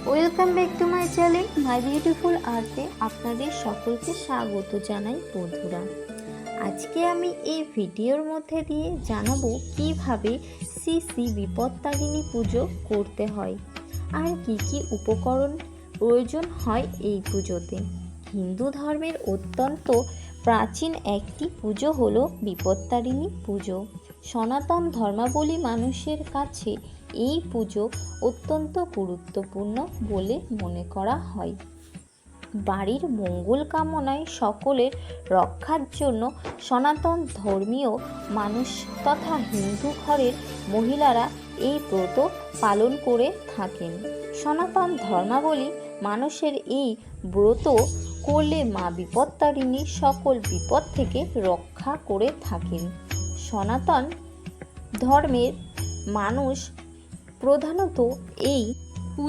Welcome back to my channel my beautiful আর্টে আপনাদের সকলকে স্বাগত জানাই বন্ধুরা। আজকে আমি এই ভিডিওর মধ্যে দিয়ে জানাবো কিভাবে শ্রী বিপত্তারিণী পুজো করতে হয় আর কি কি উপকরণ প্রয়োজন হয় এই পুজোতে। হিন্দু ধর্মের অত্যন্ত প্রাচীন একটি পুজো হলো বিপত্তারিণী পুজো। সনাতন ধর্মাবলী মানুষের কাছে এই পুজো অত্যন্ত গুরুত্বপূর্ণ বলে মনে করা হয়। বাড়ির মঙ্গল কামনায় সকলের রক্ষার জন্য সনাতন ধর্মীয় মানুষ তথা হিন্দু ঘরের মহিলারা এই ব্রত পালন করে থাকেন। সনাতন ধর্মাবলী মানুষের এই ব্রত করলে মা বিপত্তারিণী সকল বিপদ থেকে রক্ষা করে থাকেন। সনাতন ধর্মের মানুষ প্রধানত এই